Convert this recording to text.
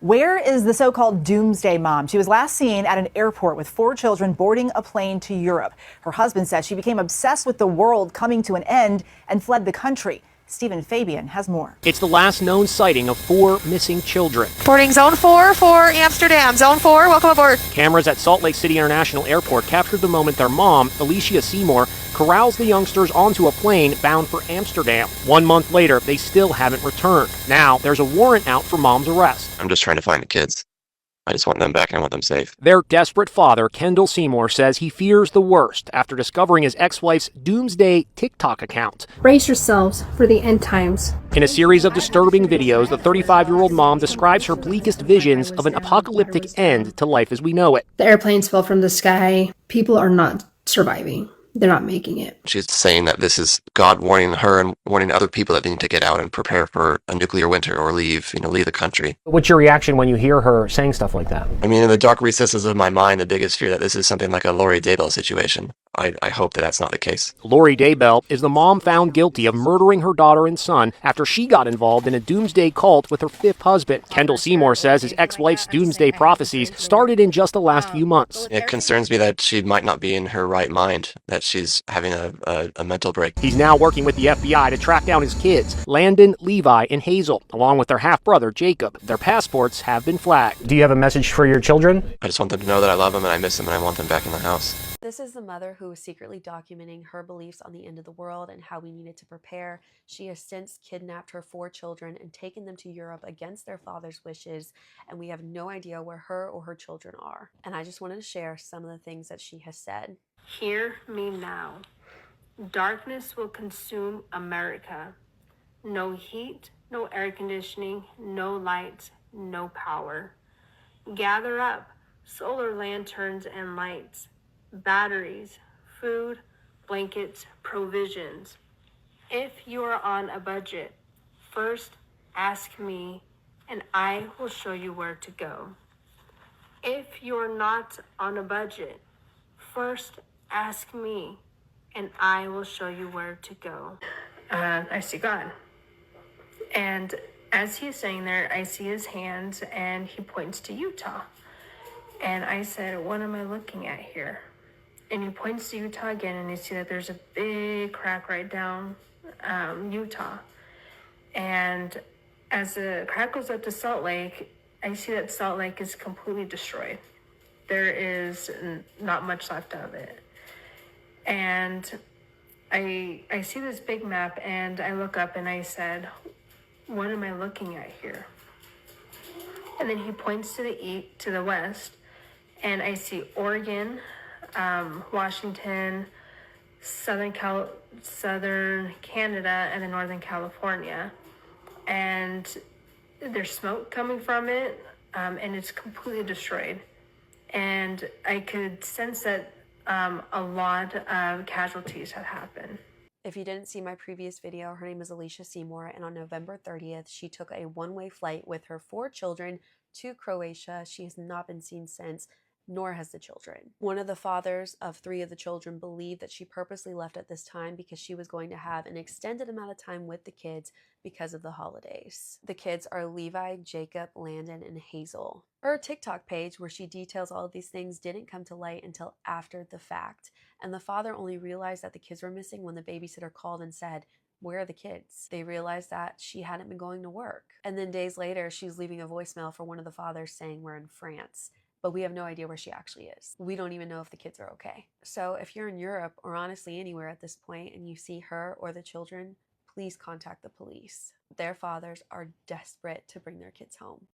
Where is the so-called Doomsday mom? She was last seen at an airport with 4 children boarding a plane to Europe. Her husband says she became obsessed with the world coming to an end and fled the country. Stephen Fabian has more. It's the last known sighting of 4 missing children. Boarding zone 4 for Amsterdam. Zone 4, welcome aboard. Cameras at Salt Lake City International Airport captured the moment their mom, Alicia Seymour, corrals the youngsters onto a plane bound for Amsterdam. 1 month later, they still haven't returned. Now, there's a warrant out for mom's arrest. I'm just trying to find the kids. I just want them back and I want them safe. Their desperate father, Kendall Seymour, says he fears the worst after discovering his ex-wife's Doomsday TikTok account. Brace yourselves for the end times. In a series of disturbing videos, the 35-year-old mom describes her bleakest visions of an apocalyptic end to life as we know it. The airplanes fell from the sky. People are not surviving. They're not making it. She's saying that this is God warning her and warning other people that they need to get out and prepare for a nuclear winter or leave the country. What's your reaction when you hear her saying stuff like that? I mean, in the dark recesses of my mind, the biggest fear that this is something like a Lori Daybell situation. I hope that that's not the case. Lori Daybell is the mom found guilty of murdering her daughter and son after she got involved in a doomsday cult with her 5th husband. Kendall Seymour says his ex-wife's doomsday prophecies started in just the last few months. It concerns me that she might not be in her right mind, that she's having a mental break. He's now working with the FBI to track down his kids, Landon, Levi, and Hazel, along with their half-brother, Jacob. Their passports have been flagged. Do you have a message for your children? I just want them to know that I love them and I miss them and I want them back in the house. This is the mother who was secretly documenting her beliefs on the end of the world and how we needed to prepare. She has since kidnapped her 4 children and taken them to Europe against their father's wishes, and we have no idea where her or her children are. And I just wanted to share some of the things that she has said. Hear me now. Darkness will consume America. No heat, no air conditioning, no lights, no power. Gather up solar lanterns and lights, batteries, food, blankets, provisions. If you are on a budget, first ask me and I will show you where to go. If you are not on a budget, first ask me and I will show you where to go. I see God. And as he's saying there, I see his hands and he points to Utah. And I said, what am I looking at here? And he points to Utah again, and you see that there's a big crack right down Utah. And as the crack goes up to Salt Lake, I see that Salt Lake is completely destroyed. There is not much left of it. And I see this big map, and I look up and I said, what am I looking at here? And then he points to the west, and I see Oregon, Washington, Southern Canada, and then Northern California. And there's smoke coming from it, and it's completely destroyed. And I could sense that a lot of casualties had happened. If you didn't see my previous video, her name is Alicia Seymour, and on November 30th, she took a one-way flight with her 4 children to Croatia. She has not been seen since, nor has the children. One of the fathers of 3 of the children believed that she purposely left at this time because she was going to have an extended amount of time with the kids because of the holidays. The kids are Levi, Jacob, Landon, and Hazel. Her TikTok page, where she details all of these things, didn't come to light until after the fact, and the father only realized that the kids were missing when the babysitter called and said, where are the kids? They realized that she hadn't been going to work. And then days later, she's leaving a voicemail for one of the fathers saying we're in France. But we have no idea where she actually is. We don't even know if the kids are okay. So if you're in Europe, or honestly anywhere at this point, and you see her or the children, please contact the police. Their fathers are desperate to bring their kids home.